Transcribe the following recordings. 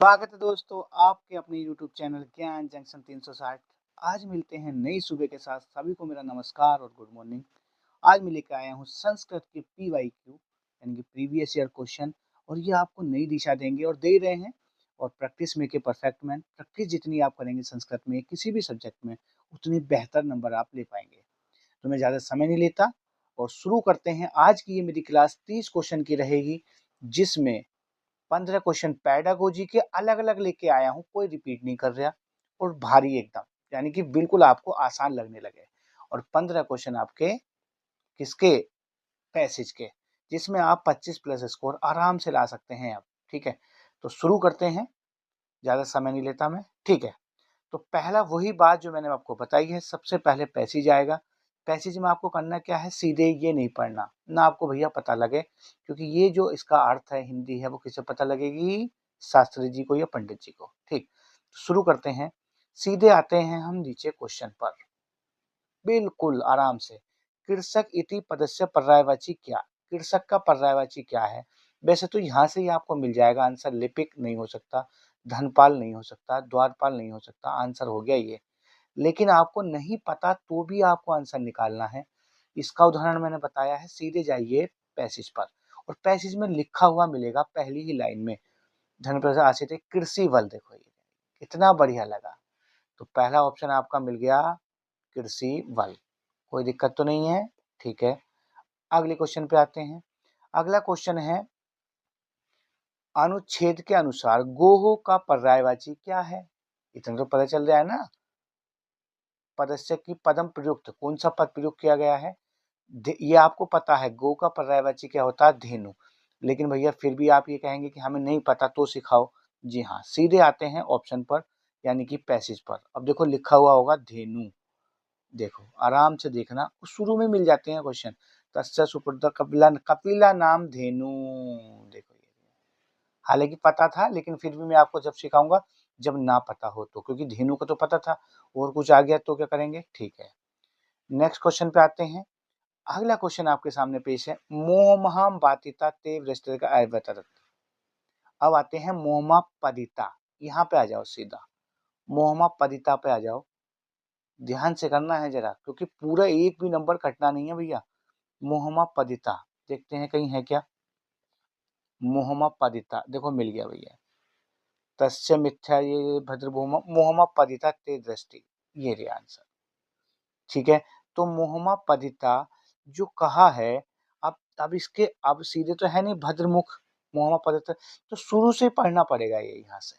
स्वागत है दोस्तों आपके अपने YouTube चैनल ज्ञान जंक्शन 360। आज मिलते हैं नई सुबह के साथ। सभी को मेरा नमस्कार और गुड मॉर्निंग। आज मैं लेकर आया हूँ संस्कृत के PYQ यानी कि प्रीवियस ईयर क्वेश्चन, और ये आपको नई दिशा देंगे और दे रहे हैं। और प्रैक्टिस में के परफेक्ट मैन, प्रैक्टिस जितनी आप करेंगे संस्कृत में किसी भी सब्जेक्ट में, उतनी बेहतर नंबर आप ले पाएंगे। तो मैं ज़्यादा समय नहीं लेता और शुरू करते हैं। आज की ये मेरी क्लास 30 क्वेश्चन की रहेगी, जिसमें 15 क्वेश्चन पेडागोजी के अलग अलग लेके आया हूँ, कोई रिपीट नहीं कर रहा, और भारी एकदम, यानी कि बिल्कुल आपको आसान लगने लगे। और 15 क्वेश्चन आपके किसके, पैसेज के, जिसमें आप 25 प्लस स्कोर आराम से ला सकते हैं अब। ठीक है, तो शुरू करते हैं, ज्यादा समय नहीं लेता मैं। ठीक है, तो पहला वही बात जो मैंने आपको बताई है, सबसे पहले पैसेज आएगा। पैसेज में आपको करना क्या है, सीधे ये नहीं पढ़ना ना, आपको भैया पता लगे, क्योंकि ये जो इसका अर्थ है हिंदी है वो किसे पता लगेगी, शास्त्री जी को या पंडित जी को। ठीक, तो शुरू करते हैं, सीधे आते हैं हम नीचे क्वेश्चन पर, बिल्कुल आराम से। कृषक इति पदस्य पर्यायवाची क्या, कृषक का पर्यायवाची क्या है। वैसे तो यहाँ से ही आपको मिल जाएगा आंसर, लिपिक नहीं हो सकता, धनपाल नहीं हो सकता, द्वारपाल नहीं हो सकता, आंसर हो गया ये। लेकिन आपको नहीं पता तो भी आपको आंसर निकालना है। इसका उदाहरण मैंने बताया है, सीधे जाइए पैसेज पर, और पैसेज में लिखा हुआ मिलेगा पहली ही लाइन में, धनप्रजा आश्रित कृषि बल। देखो ये कितना बढ़िया लगा। तो पहला ऑप्शन आपका मिल गया कृषि बल, कोई दिक्कत तो नहीं है। ठीक है, अगले क्वेश्चन पे आते हैं। अगला क्वेश्चन है, अनुच्छेद के अनुसार गोहो का पर्यायवाची क्या है। इतना तो पता चल रहा है ना। पदस्य की पदम प्रयुक्त, कौन सा पद प्रयुक्त किया गया है, ये आपको पता है। गो का पर्यायवाची क्या होता है, धेनु। लेकिन भैया फिर भी आप ये कहेंगे कि हमें नहीं पता तो सिखाओ। जी हाँ, सीधे आते हैं ऑप्शन पर, यानी कि पैसेज पर। अब देखो लिखा हुआ होगा धेनु, देखो आराम से देखना, शुरू में मिल जाते हैं क्वेश्चन। तस्य सुपुत्र कपिला, कपिला नाम धेनु। देखो ये, हालांकि पता था, लेकिन फिर भी मैं आपको जब सिखाऊंगा जब ना पता हो तो, क्योंकि धेनु का तो पता था, और कुछ आ गया तो क्या करेंगे। ठीक है, नेक्स्ट क्वेश्चन पे आते हैं। अगला क्वेश्चन आपके सामने पेश है, मोहमहाम बातिता ते वृष्टि का आयवतरत। अब आते हैं मोहमा पदिता, यहाँ पे आ जाओ सीधा, मोहमा पदिता पे आ जाओ। ध्यान से करना है जरा, क्योंकि पूरा एक भी नंबर कटना नहीं है भैया। मोहमा पदिता, देखते हैं कहीं है क्या। मोहमा पदिता देखो मिल गया भैया। तस्य मिथ्या ये भद्रभूमा मोहमा पदिता ते दृष्टि, ये रे आंसर। ठीक है, तो मोहमा पदिता जो कहा है, अब इसके अब सीधे तो है नहीं भद्रमुख, मोहमा पदिता, तो शुरू से पढ़ना पड़ेगा ये यहाँ से,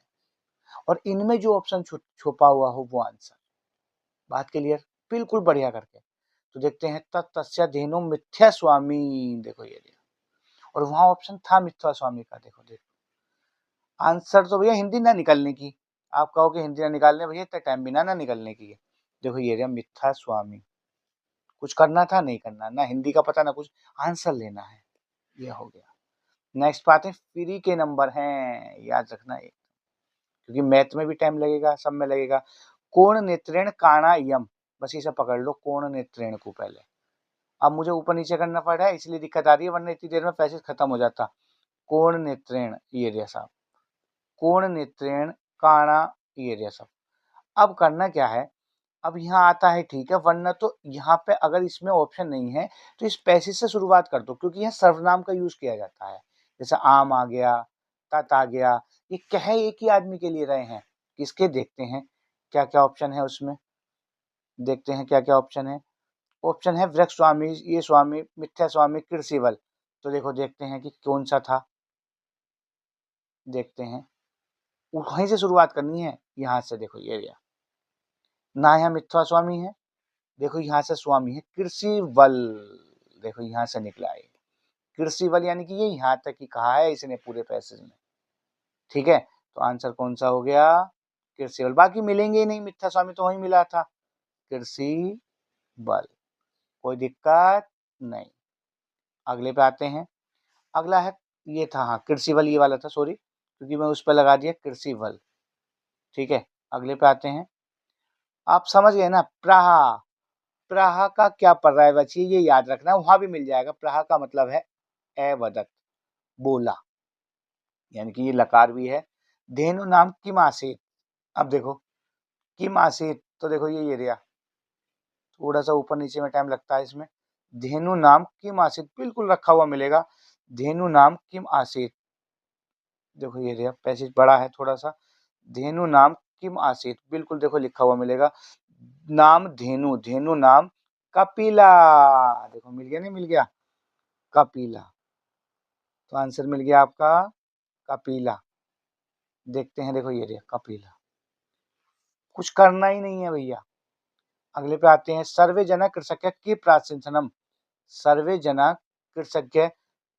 और इनमें जो ऑप्शन छुपा हुआ हो वो आंसर। बात क्लियर, बिल्कुल बढ़िया करके। तो देखते हैं, तस्य धेनु मिथ्या स्वामी, देखो ये दिया, और वहां ऑप्शन था मिथ्या स्वामी का। देखो देखो आंसर तो भैया हिंदी ना निकलने की, आप कहो कि हिंदी ना निकालने भैया, इतना टाइम बिना ना निकलने की है। देखो ये रहा मिथ्या स्वामी, कुछ करना था नहीं करना, ना हिंदी का पता ना कुछ, आंसर लेना है, ये हो गया। नेक्स्ट बात है, फ्री के नंबर हैं, याद रखना है, क्योंकि मैथ में भी टाइम लगेगा, सब में लगेगा। कोण नेत्रेण काणा यम, बस इसे पकड़ लो, कोण नेत्रेण को पहले। अब मुझे ऊपर नीचे करना पड़ रहा है इसलिए दिक्कत आ रही है, वरना इतनी देर में पैसे खत्म हो जाता। कोण नेत्रेण, ये जैसा, कोण नेत्रेण काणा, ये जैसा। अब करना क्या है, अब यहाँ आता है ठीक है, वरना तो यहाँ पे अगर इसमें ऑप्शन नहीं है तो इस पैसेज से शुरुआत कर दो, क्योंकि यहाँ सर्वनाम का यूज किया जाता है। जैसे आम आ गया, तत आ गया, ये कहे एक ही आदमी के लिए रहे हैं। किसके, देखते हैं क्या क्या ऑप्शन है उसमें, देखते हैं क्या क्या ऑप्शन है। ऑप्शन है वृक्ष स्वामी, ये स्वामी, मिथ्या स्वामी, कृषिवल। तो देखो देखते हैं कि कौन सा था, देखते हैं, वहीं से शुरुआत करनी है, यहाँ से देखो ये गया ना, यहाँ मिथ्या स्वामी है, देखो यहाँ से स्वामी है कृषि बल, देखो यहाँ से निकला है कृषि बल, यानी कि ये यहाँ तक ही कहा है इसने पूरे पैसेज में। ठीक है, तो आंसर कौन सा हो गया, कृषि बल। बाकी मिलेंगे ही नहीं, मिथ्या स्वामी तो वही मिला था, कृषि बल, कोई दिक्कत नहीं। अगले पे आते हैं, अगला है, ये था हाँ कृषि बल, ये वाला था, सॉरी, क्योंकि मैं उस पर लगा दिया कृषि बल। ठीक है, अगले पे आते हैं, आप समझ गए ना, प्राहा, प्राहा का क्या पर्यायवाची, ये याद रखना, वहां भी मिल जाएगा। प्राहा का मतलब है अवदत, बोला, यानी कि ये लकार भी है, धेनु नाम किम आसीत। अब देखो किम आसीत, तो देखो ये एरिया थोड़ा सा ऊपर नीचे में टाइम लगता है इसमें। धेनु नाम किम आसीत बिल्कुल रखा हुआ मिलेगा। धेनु नाम किम आसीत, देखो ये एरिया पैसेज बड़ा है थोड़ा सा। धेनु नाम किम आसीत बिल्कुल देखो लिखा हुआ मिलेगा। नाम धेनु, धेनु नाम कपिला, देखो मिल गया नहीं मिल गया, कपिला। तो आंसर मिल गया आपका कपिला। देखते हैं देखो ये एरिया कपिला, कुछ करना ही नहीं है भैया। अगले पे आते हैं, सर्वे जना कृषक की प्राचीनतम। सर्वे जना कृषक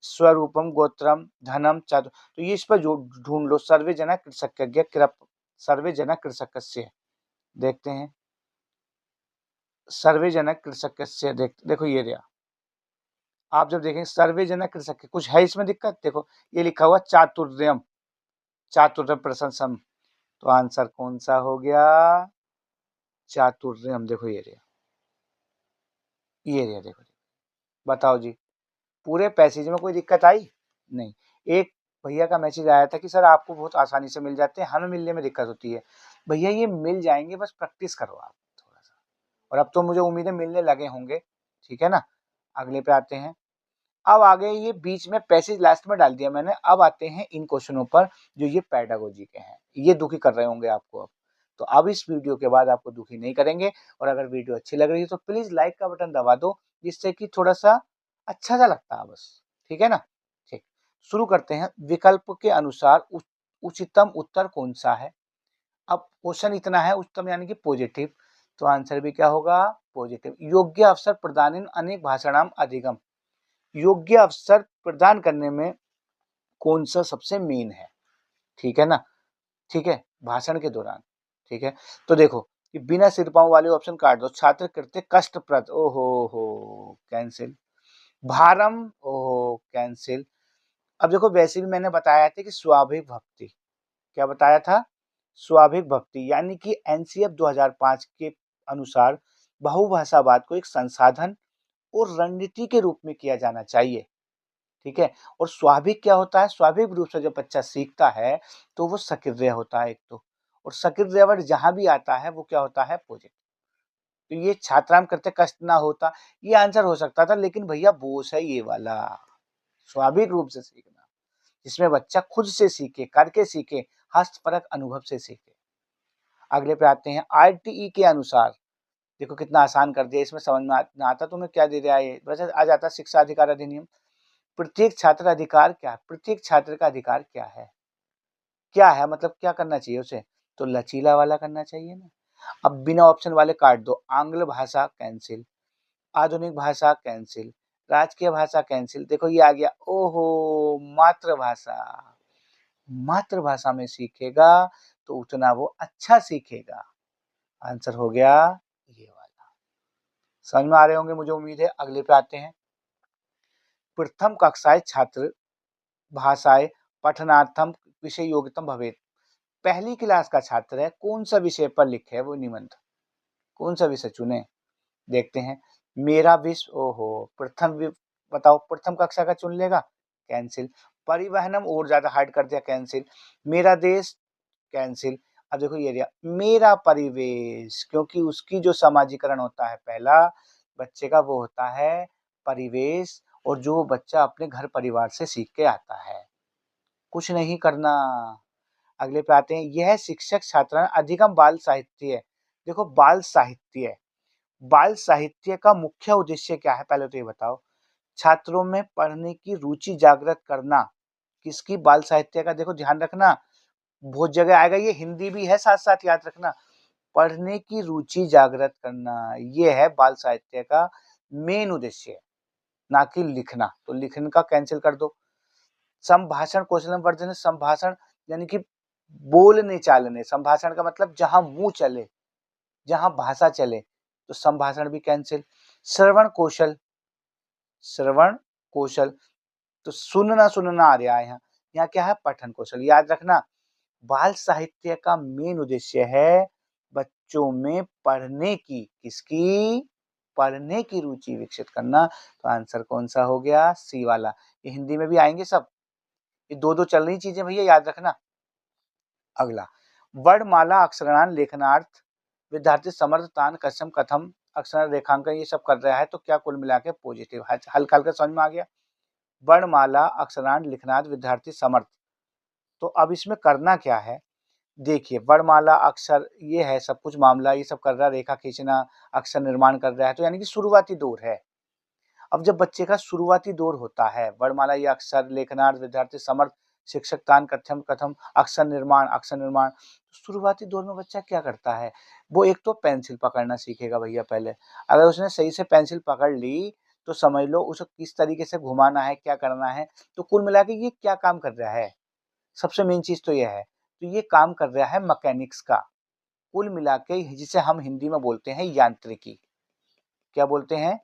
स्वरूपम गोत्रम धनम चातु, तो ये इस पर जो ढूंढ लो, सर्वे जना कृषक, सर्वे जना कृषकस्य। देखते हैं सर्वे जना कृषकस्य, देखो ये रहा। आप जब देखें सर्वे जना कृषक, कुछ है इसमें दिक्कत, देखो ये लिखा हुआ चातुर्यम, चातुर्य प्रशंसम, तो आंसर कौन सा हो गया, चातुर्यम। देखो ये रहा, ये रहा देखो, बताओ जी पूरे पैसेज में कोई दिक्कत आई नहीं। एक भैया का मैसेज आया था कि सर आपको बहुत आसानी से मिल जाते हैं, हमें मिलने में दिक्कत होती है। भैया ये मिल जाएंगे, बस प्रैक्टिस करो आप थोड़ा सा, और अब तो मुझे उम्मीद है मिलने लगे होंगे, ठीक है ना। अगले पे आते हैं, अब आगे ये बीच में पैसेज लास्ट में डाल दिया मैंने। अब आते हैं इन क्वेश्चनों पर जो ये पेडागोजी के हैं, ये दुखी कर रहे होंगे आपको। अब तो अब इस वीडियो के बाद आपको दुखी नहीं करेंगे, और अगर वीडियो अच्छी लग रही है तो प्लीज लाइक का बटन दबा दो, जिससे कि थोड़ा सा अच्छा सा लगता है बस, ठीक है ना। ठीक, शुरू करते हैं। विकल्प के अनुसार उचितम उत्तर कौन सा है। अब क्वेश्चन इतना है, उच्चतम यानी कि पॉजिटिव, तो आंसर भी क्या होगा, पॉजिटिव। योग्य अवसर प्रदान अनेक भाषणाम अधिगम, योग्य अवसर प्रदान करने में कौन सा सबसे मेन है, ठीक है ना। ठीक है, भाषण के दौरान, ठीक है। तो देखो कि बिना सिर पांव वाले ऑप्शन काट दो। छात्र कृत्य कष्टप्रद, ओहो हो, कैंसिल। भारम, ओहो कैंसिल। अब देखो वैसे भी मैंने बताया था कि स्वाभाविक भक्ति, क्या बताया था, स्वाभाविक भक्ति, यानी कि एनसीएफ 2005 के अनुसार बहुभाषावाद को एक संसाधन और रणनीति के रूप में किया जाना चाहिए, ठीक है। और स्वाभाविक क्या होता है, स्वाभाविक रूप से जब बच्चा सीखता है तो वो सक्रिय होता है एक और सक्रिय वर्ड जहां भी आता है वो क्या होता है, पॉजिटिव। तो ये छात्राम करते कष्ट ना होता, ये आंसर हो सकता था, लेकिन भैया बोस है ये वाला, स्वाभाविक रूप से सीखना, जिसमें बच्चा खुद से सीखे, करके सीखे, हस्तपरक अनुभव से सीखे। अगले पे आते हैं, आरटीई के अनुसार, देखो कितना आसान कर दिया, इसमें समझ में ना आता तुम्हें क्या दे दिया है, वैसे आ जाता शिक्षा अधिकार अधिनियम। प्रत्येक छात्र अधिकार क्या है, प्रत्येक छात्र का अधिकार क्या है, क्या है मतलब क्या करना चाहिए उसे, तो लचीला वाला करना चाहिए ना। अब बिना ऑप्शन वाले काट दो। आंग्ल भाषा कैंसिल, आधुनिक भाषा कैंसिल, राजकीय भाषा कैंसिल। देखो ये आ गया, ओहो मातृभाषा, मातृभाषा में सीखेगा तो उतना वो अच्छा सीखेगा। आंसर हो गया ये वाला। समझ में आ रहे होंगे मुझे उम्मीद है। अगले पे आते हैं, प्रथम कक्षाएं छात्र भाषाएं पठनार्थम विषय योग्यतम भवेत। पहली क्लास का छात्र है, कौन सा विषय पर लिखे है वो निबंध, कौन सा विषय चुने। देखते हैं, मेरा विश्व, ओहो बताओ प्रथम कक्षा का चुन लेगा, कैंसिल। परिवहनम और ज्यादा हार्ड कर दिया, कैंसिल। मेरा देश, कैंसिल। अब देखो ये मेरा परिवेश, क्योंकि उसकी जो समाजीकरण होता है पहला बच्चे का वो होता है परिवेश, और जो बच्चा अपने घर परिवार से सीख के आता है, कुछ नहीं करना। अगले पे आते हैं, यह शिक्षक छात्र अधिगम बाल साहित्य है। देखो बाल साहित्य, बाल साहित्य का मुख्य उद्देश्य क्या है, पहले तो ये बताओ। छात्रों में पढ़ने की रुचि जागृत करना, किसकी, बाल साहित्य का। देखो ध्यान रखना बहुत जगह आएगा, ये हिंदी भी है साथ साथ, याद रखना। पढ़ने की रुचि जागृत करना, ये है बाल साहित्य का मेन उद्देश्य, ना कि लिखना। तो लिखने का कैंसिल कर दो। संभाषण कौशलम वर्धन, संभाषण यानी कि बोलने चालने, संभाषण का मतलब जहां मुंह चले, जहां भाषा चले, तो संभाषण भी कैंसिल। श्रवण कौशल, श्रवण कौशल, तो सुनना सुनना आ रहा है यहाँ, यहाँ क्या है, पठन कौशल। याद रखना बाल साहित्य का मेन उद्देश्य है बच्चों में पढ़ने की, किसकी, पढ़ने की रुचि विकसित करना। तो आंसर कौन सा हो गया, सी वाला। ये हिंदी में भी आएंगे सब, ये दो दो चल रही चीजें भैया, याद रखना। अगला, वर्णमाला अक्षराणाम लेखनार्थ विद्यार्थी समर्थ तान कस्यम कथम अक्षर रेखांकन ये सब कर रहा है, तो क्या कुल मिला के पॉजिटिव है। हल्का हल्का समझ में आ गया। वर्णमाला अक्षरांश लिखनार्थ विद्यार्थी समर्थ, तो अब इसमें करना क्या है, देखिए वर्णमाला अक्षर ये है सब कुछ मामला, ये सब कर रहा है, रेखा खींचना, अक्षर निर्माण कर रहा है, तो यानी कि शुरुआती दौर है। अब जब बच्चे का शुरुआती दौर होता है, वर्णमाला या अक्षर लेखनार्थ विद्यार्थी समर्थ शिक्षक तान कथम कथम अक्षर निर्माण, तो शुरुआती दौर में बच्चा क्या करता है, वो एक तो पेंसिल पकड़ना सीखेगा भैया पहले। अगर उसने सही से पेंसिल पकड़ ली तो समझ लो उसे किस तरीके से घुमाना है, क्या करना है। तो कुल मिला के ये क्या काम कर रहा है, सबसे मेन चीज तो यह है, तो ये काम कर रहा है मैकेनिक्स का, कुल मिला के जिसे हम हिंदी में बोलते हैं यांत्रिकी। क्या बोलते हैं,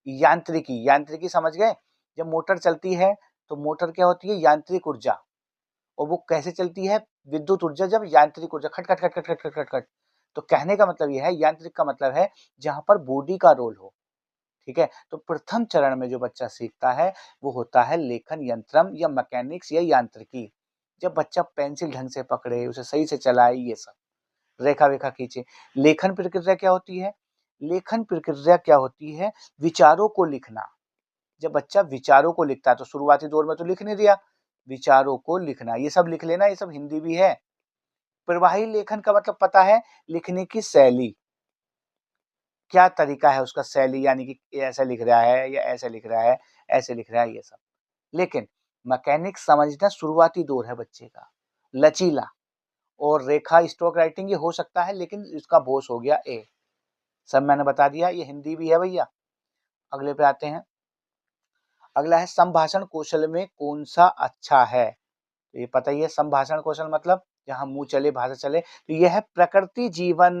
यांत्रिकी। यांत्रिकी समझ गए, जब मोटर चलती है तो मोटर क्या होती है, यांत्रिक ऊर्जा, और वो कैसे चलती है, विद्युत ऊर्जा, जब यांत्रिक ऊर्जा खट खट खट खट खट खट खट खट। तो कहने का मतलब यह है, यांत्रिक का मतलब है जहां पर बॉडी का रोल हो, ठीक है। तो प्रथम चरण में जो बच्चा सीखता है वो होता है लेखन यंत्रम या मैकेनिक्स या यांत्रिकी। जब बच्चा पेंसिल ढंग से पकड़े, उसे सही से चलाए, ये सब रेखा वेखा खींचे। लेखन प्रक्रिया क्या होती है, लेखन प्रक्रिया क्या होती है, विचारों को लिखना। जब बच्चा विचारों को लिखता है, तो शुरुआती दौर में तो लिख नहीं दिया, विचारों को लिखना, ये सब लिख लेना, ये सब हिंदी भी है। प्रवाही लेखन का मतलब पता है, लिखने की शैली, क्या तरीका है उसका, शैली यानी कि ऐसे लिख रहा है या ऐसे लिख रहा है, ऐसे लिख रहा है, ये सब। लेकिन मैकेनिक्स समझना शुरुआती दौर है बच्चे का, लचीला, और रेखा स्ट्रोक राइटिंग ये हो सकता है, लेकिन इसका बॉस हो गया ए। सब मैंने बता दिया, ये हिंदी भी है भैया। अगले पे आते हैं। अगला है संभाषण कौशल में कौन सा अच्छा है, तो ये पता ही है संभाषण कौशल मतलब जहाँ मुंह चले भाषा चले, तो यह है प्रकृति जीवन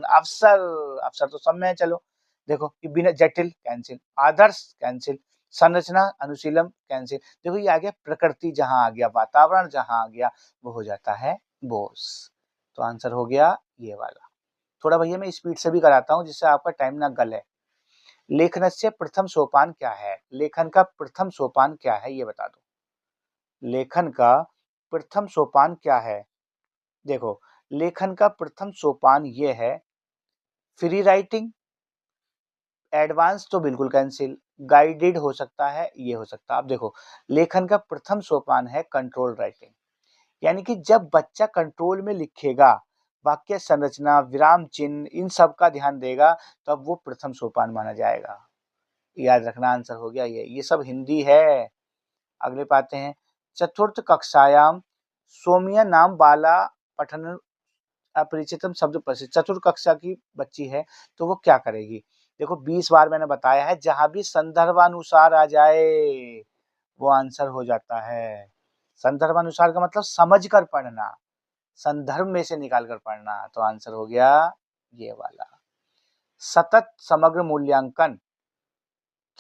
अवसर। अवसर तो सब में है, चलो देखो कि बिना जटिल कैंसिल, आदर्श कैंसिल, संरचना अनुशीलम कैंसिल। देखो ये आ गया प्रकृति, जहां आ गया वातावरण, जहां आ गया वो हो जाता है बोस। तो आंसर हो गया ये वाला। थोड़ा भैया मैं स्पीड से भी कराता हूँ जिससे आपका टाइम ना गले। लेखनस्य प्रथम सोपान क्या है, लेखन का प्रथम सोपान क्या है ये बता दो। लेखन का प्रथम सोपान क्या है, देखो लेखन का प्रथम सोपान ये है, फ्री राइटिंग, एडवांस तो बिल्कुल कैंसिल, गाइडेड हो सकता है, ये हो सकता है। अब देखो लेखन का प्रथम सोपान है कंट्रोल राइटिंग, यानी कि जब बच्चा कंट्रोल में लिखेगा, वाक्य संरचना विराम चिन्ह इन सब का ध्यान देगा, तब वो प्रथम सोपान माना जाएगा। याद रखना, आंसर हो गया ये सब हिंदी है। अगले पाते हैं, चतुर्थ कक्षायाम सोमिया नाम बाला पठन अपरिचितम शब्द प्रसिद्ध। चतुर्थ कक्षा की बच्ची है, तो वो क्या करेगी, देखो 20 बार मैंने बताया है, जहां भी संदर्भानुसार आ जाए वो आंसर हो जाता है। संदर्भानुसार का मतलब समझ कर पढ़ना, संदर्भ में से निकाल कर पढ़ना, तो आंसर हो गया ये वाला। सतत समग्र मूल्यांकन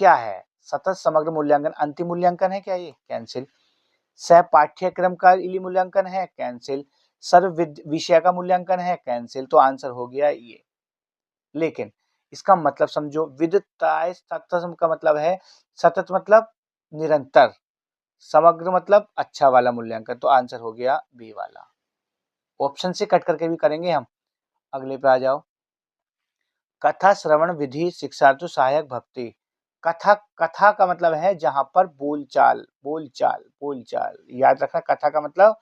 क्या है, सतत समग्र मूल्यांकन अंतिम मूल्यांकन है क्या, ये कैंसिल। सह पाठ्यक्रम का मूल्यांकन है, कैंसिल। सर्व विषय का मूल्यांकन है, कैंसिल। तो आंसर हो गया ये। लेकिन इसका मतलब समझो, विदिताय सतत का मतलब है, सतत मतलब निरंतर, समग्र मतलब अच्छा वाला मूल्यांकन, तो आंसर हो गया बी वाला। ऑप्शन से कट करके भी करेंगे हम। अगले पे आ जाओ। कथा श्रवण विधि शिक्षार्थी सहायक भक्ति। कथा, कथा का मतलब है जहां पर बोलचाल, बोलचाल, बोलचाल, याद रखना, कथा का मतलब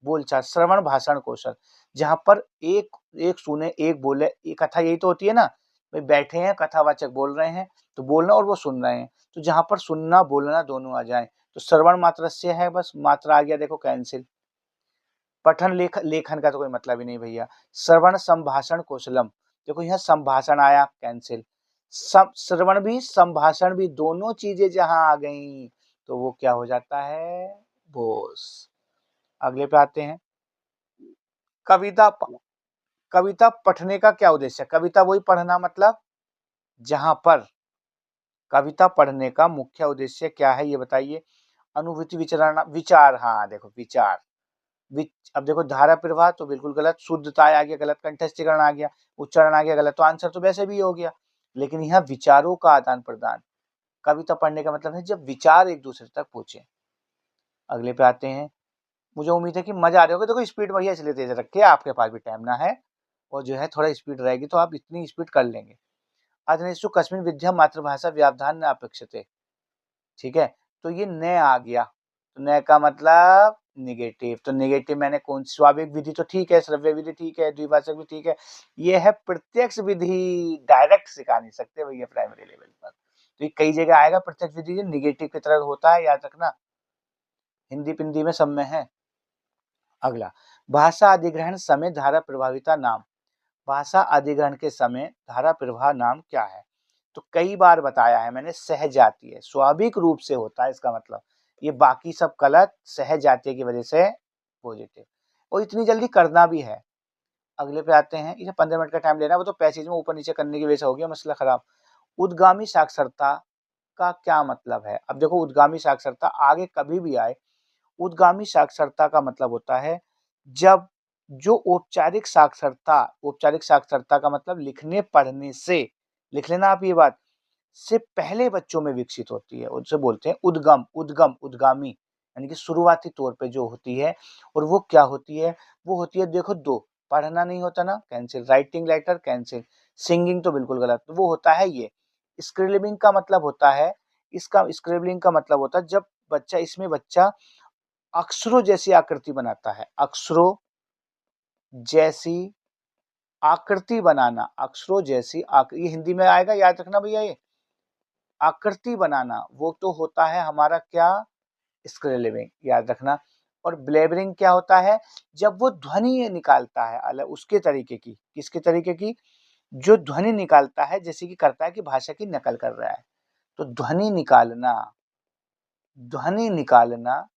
बोलचाल। श्रवण भाषण कौशल, जहां पर एक एक सुने एक बोले, ये कथा यही तो होती है ना, भाई बैठे हैं कथावाचक बोल रहे हैं, तो बोलना और वो सुन रहे हैं, तो जहां पर सुनना बोलना दोनों आ जाए, तो श्रवण मात्र से है, बस मात्रा आ गया, देखो कैंसिल। पठन लेखन का तो कोई मतलब ही नहीं भैया। श्रवण संभाषण कौशलम, देखो यहाँ संभाषण आया, कैंसिल। श्रवण भी संभाषण भी दोनों चीजें जहां आ गई, तो वो क्या हो जाता है, बोस। अगले पे आते हैं। कविता कविता पढ़ने का क्या उद्देश्य है, कविता वही पढ़ना मतलब जहां पर, कविता पढ़ने का मुख्य उद्देश्य क्या है ये बताइए। अनुभूति विचार, विचार, हाँ देखो विचार, अब देखो धारा प्रवाह तो बिल्कुल गलत, शुद्धता आ गया गलत, कंठस्थीकरण आ गया, उच्चारण आ गया गलत, तो आंसर तो वैसे भी हो गया। लेकिन यहाँ विचारों का आदान प्रदान, कविता पढ़ने का मतलब है जब विचार एक दूसरे तक पहुंचे। अगले पे आते हैं। मुझे उम्मीद है कि मजा आ रही होगी। देखो स्पीड भैया इसलिए तेज रखिए, आपके पास भी टाइम ना है और जो है थोड़ा स्पीड रहेगी तो आप इतनी स्पीड कर लेंगे। अधनेषु कस्मिन् विद्या मातृभाषा व्यावधान न अपेक्षते। ठीक है, तो ये न आ गया, तो न का मतलब निगेटिव, तो निगेटिव मैंने कौन सी, स्वाभाविक विधि तो ठीक है, श्रव्य विधि ठीक है, द्विभाषक भी ठीक है, ये है प्रत्यक्ष विधि, डायरेक्ट सिखा नहीं सकते भैया प्राइमरी लेवल पर। तो ये कई जगह आएगा प्रत्यक्ष विधि, निगेटिव की तरह होता है, याद रखना, हिंदी पिंदी में सब में है। अगला, भाषा अधिग्रहण समय धारा प्रभाविता नाम। भाषा अधिग्रहण के समय धारा प्रवाह नाम क्या है? तो कई बार बताया है मैंने, सहजातीय, स्वाभाविक रूप से होता है इसका मतलब, ये बाकी सब गलत, सहजातीय की वजह से पॉजिटिव, और इतनी जल्दी करना भी है। अगले पे आते हैं, इसे 15 मिनट का टाइम लेना, वो तो पैसेज में ऊपर नीचे करने की वजह से हो गया मसला खराब। उद्गामी साक्षरता का क्या मतलब है? अब देखो, उद्गामी साक्षरता आगे कभी भी आए, उद्गामी साक्षरता का मतलब होता है जब जो औपचारिक साक्षरता का मतलब लिखने पढ़ने से, लिख लेना आप ये बात, से पहले बच्चों में विकसित होती है, उसे बोलते हैं उद्गामी, यानी कि शुरुआती तौर पे जो होती है। और वो क्या होती है? वो होती है, देखो, दो, पढ़ना नहीं होता ना, cancel, writing letter cancel, singing तो बिल्कुल गलत, तो वो होता है ये। स्क्रिबलिंग का मतलब होता है, इसका स्क्रिबलिंग का मतलब होता है जब बच्चा अक्षरों जैसी आकृति बनाता है, अक्षरों जैसी आकृति बनाना, अक्षरों जैसी ये हिंदी में आएगा, याद रखना भैया, ये आकृति बनाना वो तो होता है हमारा क्या, स्क्रिबलिंग, याद रखना। और ब्लेबरिंग क्या होता है? जब वो ध्वनि निकालता है अलग उसके तरीके की, किसके तरीके की? जो ध्वनि निकालता है, जैसे कि करता है कि भाषा की नकल कर रहा है, तो ध्वनि निकालना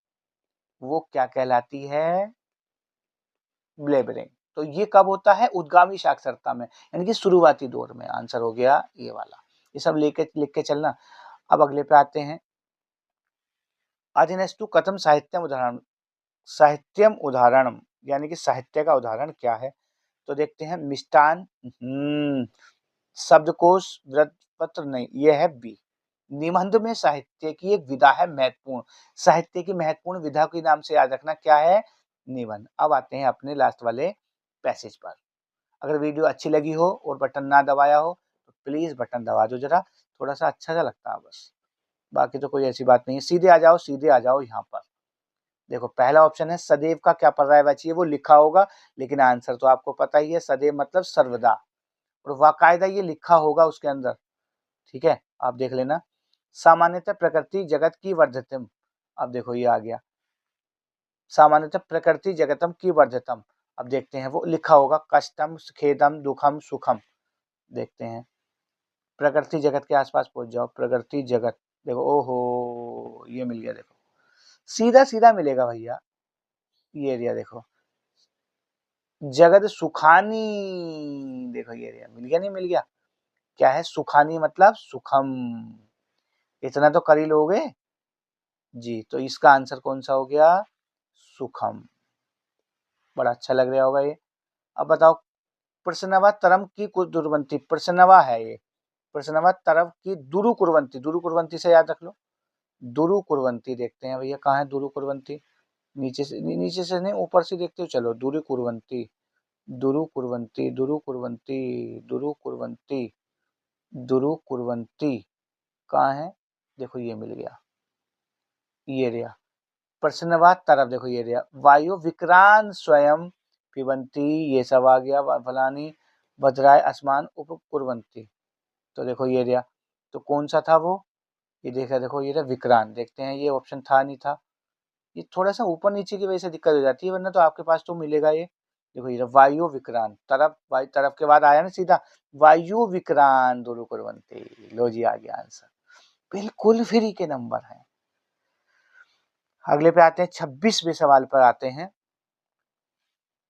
वो क्या कहलाती है? ब्लेबरिंग। तो ये कब होता है? उद्गामी साक्षरता में, यानी कि शुरुआती दौर में। आंसर हो गया ये वाला, ये सब लेके लिख के चलना। अब अगले पे आते हैं, अधीनस्तु कथम साहित्यम उदाहरणम, यानी कि साहित्य का उदाहरण क्या है? तो देखते हैं, मिष्टान, शब्दकोश, वृत्तपत्र नहीं, ये है बी। निबंध में साहित्य की एक विधा है महत्वपूर्ण, साहित्य की महत्वपूर्ण विधा के नाम से याद रखना क्या है? निबंध। अब आते हैं अपने लास्ट वाले पैसेज पर। अगर वीडियो अच्छी लगी हो और बटन ना दबाया हो तो प्लीज बटन दबा दो जरा, थोड़ा सा अच्छा सा लगता है बस, बाकी तो कोई ऐसी बात नहीं है। सीधे आ जाओ यहाँ पर। देखो, पहला ऑप्शन है सदैव का क्या पर्यायवाची है, वो लिखा होगा, लेकिन आंसर तो आपको पता ही है, सदैव मतलब सर्वदा, और वाकायदा ये लिखा होगा उसके अंदर। ठीक है, आप देख लेना। सामान्यतः प्रकृति जगत की वर्धतम, अब देखो ये आ गया, सामान्यतः प्रकृति जगतम की वर्धतम। अब देखते हैं, वो लिखा होगा, कष्टम खेदम दुखम सुखम। देखते हैं, प्रकृति जगत के आसपास पहुंच जाओ, प्रकृति जगत, देखो, ओहो ये मिल गया, देखो सीधा सीधा मिलेगा भैया, ये एरिया देखो, जगत सुखानी, देखो ये एरिया मिल गया, नहीं मिल गया? क्या है सुखानी? मतलब सुखम, इतना तो कर ही लोगे जी। तो इसका आंसर कौन सा हो गया? सुखम। बड़ा अच्छा लग रहा होगा ये। अब बताओ, प्रश्नवा तरम की दुर्वंती, प्रश्नवा है ये, प्रश्नवा तरफ की दुरु कुर्वंती, दुरु कुर्वंती से याद रख लो, दुरु कुर्वंती। देखते हैं भैया कहाँ है दुरु कुर्वंती, नीचे से नहीं, ऊपर से देखते हो, चलो, दुरु कुर्वंती, दुरु कुर्वंती, दुरु कुर्वंती, दुरु कुर्वंती, दुरु कुर्वंती कहाँ है? देखो ये मिल गया, ये रहा प्रश्नवाद तरफ, देखो ये रहा वायु विक्रांत स्वयं पिबंती, ये सब आ गया, फलानी भद्राय आसमान उप कुर्वंती। तो देखो ये रहा, तो कौन सा था वो? ये देखा, देखो ये रहा विक्रांत। देखते हैं, ये ऑप्शन था नहीं था, ये थोड़ा सा ऊपर नीचे की वजह से दिक्कत हो जाती है, वरना तो आपके पास तो मिलेगा ये। देखो ये वायु विक्रांत, तरफ, वायु तरफ के बाद आया ना सीधा, वायु विक्रांत दोनों कुर्वंती। लो जी, आ गया आंसर, बिल्कुल फ्री के नंबर हैं। अगले पे आते हैं, 26वें सवाल पर आते हैं,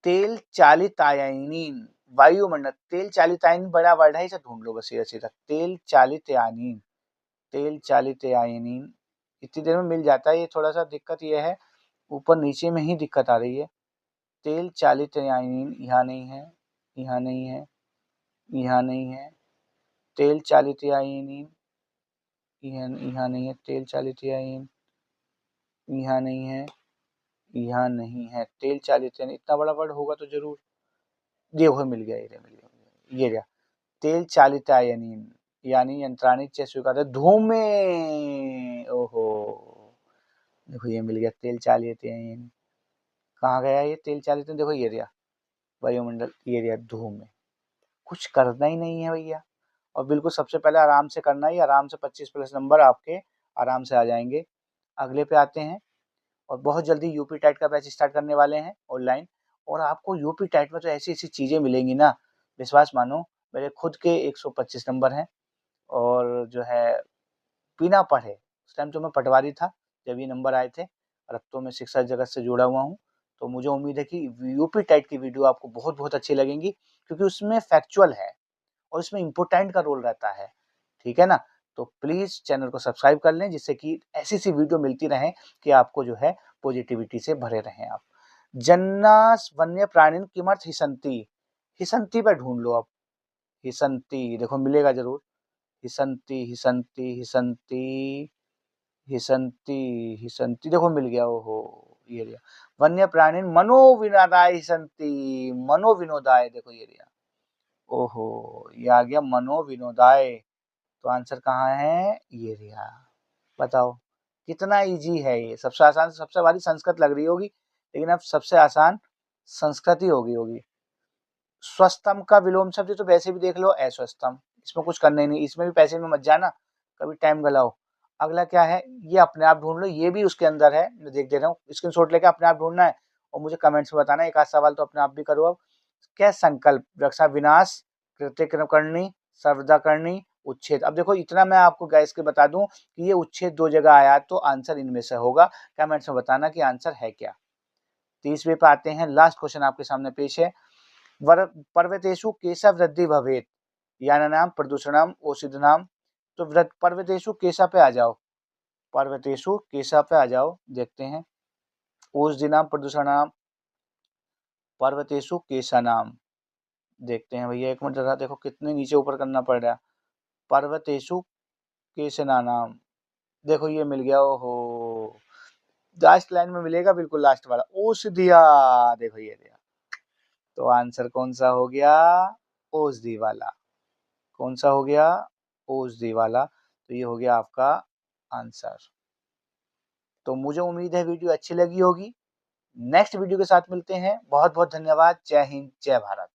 तेल चालित आयनीन वायुमंडल, तेल चालित आयनीन बड़ा वर्ड है, इसे ढूंढ लो बस, ये सीधा तेल चालित आयनीन, तेल चालित आयनीन इतनी देर में मिल जाता है। ये थोड़ा सा दिक्कत ये है, ऊपर नीचे में ही दिक्कत आ रही है। तेल चालित आयनीन यहाँ नहीं है, यहाँ नहीं है, यहाँ नहीं है, तेल चालित आयनीन यहाँ नहीं है, तेल चालित आयनीन यहाँ नहीं है, यहाँ नहीं है। तेल चालित यानी इतना बड़ा वर्ड होगा तो जरूर। देखो मिल गया, ये मिल गया, ये रहा। तेल चालितायनीन यानी यंत्राणिक च स्वीकार धूमे। ओहो, देखो ये मिल गया तेल चालितायनीन। कहाँ गया ये तेल चालित? देखो ये रहा वायुमंडल, ये रहा धूम में। कुछ करना ही नहीं है भैया, और बिल्कुल सबसे पहले आराम से करना ही, आराम से 25 प्लस नंबर आपके आराम से आ जाएंगे। अगले पे आते हैं, और बहुत जल्दी यूपी टाइट का बैच स्टार्ट करने वाले हैं ऑनलाइन। और आपको यूपी टाइट में तो ऐसी ऐसी चीज़ें मिलेंगी ना, विश्वास मानो। मेरे खुद के 125 नंबर हैं, और जो है बिना पढ़े, उस टाइम तो मैं पटवारी था जब ये नंबर आए थे, और अब तो मैं शिक्षा जगत से जुड़ा हुआ हूँ। तो मुझे उम्मीद है कि यूपी टाइट की वीडियो आपको बहुत बहुत अच्छी लगेंगी, क्योंकि उसमें फैक्चुअल है और इसमें इम्पोर्टेंट का रोल रहता है, ठीक है ना। तो प्लीज़ चैनल को सब्सक्राइब कर लें, जिससे कि ऐसी वीडियो मिलती रहें कि आपको जो है पॉजिटिविटी से भरे रहें आप। जन्नास वन्य प्राणी किमर्थ हिसंती, हिसंती पे ढूंढ लो आप। हिसंती देखो मिलेगा जरूर। हिसंती हिसंती हिसंती हिसंती हिसंती, देखो मिल गया। ओहो, ये लिया। वन्य प्राणी मनोविनोदाय हिसंती, मनोविनोदाय, देखो ये लिया। ओहो, ये आ गया मनोविनोदाय। तो आंसर कहाँ है? ये रहा। बताओ कितना इजी है ये। सबसे आसान, सबसे भारी संस्कृत लग रही होगी, लेकिन अब सबसे आसान संस्कृत ही होगी। स्वस्थम का विलोम शब्द तो वैसे भी देख लो, अस्वस्थम। इसमें कुछ करना ही नहीं, इसमें भी पैसे में मत जाना, कभी टाइम गलाओ। अगला क्या है, ये अपने आप ढूंढ लो, ये भी उसके अंदर है, मैं देख दे रहा हूँ। स्क्रीनशॉट लेके अपने आप ढूंढना है, और मुझे कमेंट्स में बताना। एक आध सवाल तो अपने आप भी करो अब। क्या संकल्प रक्षा विनाश कृत्य करनी सर्वदा करनी उच्छेद। अब देखो इतना मैं आपको गैस के बता दूं कि ये उच्छेद 2 जगह आया, तो आंसर इनमें से होगा। कमेंट्स में बताना कि आंसर है क्या। 30वें पे आते हैं, लास्ट क्वेश्चन आपके सामने पेश है। पर्वतेषु केशव वृद्धि भवेत यानानाम प्रदूषणम ओषधिनाम। तो पर्वतेषु केशव पे आ जाओ, पर्वतेषु केशव पे आ जाओ, देखते हैं। ओषधिनाम प्रदूषणाम, पर्वतेषु केशानाम, देखते हैं भैया। एक मिनट जरा, देखो कितने नीचे ऊपर करना पड़ रहा है। पर्वतेषु केशनानाम, देखो ये मिल गया। ओहो, लास्ट लाइन में मिलेगा, बिल्कुल लास्ट वाला औषधिया, देखो ये दिया। तो आंसर कौन सा हो गया? औषधि वाला। कौन सा हो गया? औषधि वाला। तो ये हो गया आपका आंसर। तो मुझे उम्मीद है वीडियो अच्छी लगी होगी। नेक्स्ट वीडियो के साथ मिलते हैं। बहुत बहुत धन्यवाद। जय हिंद, जय भारत।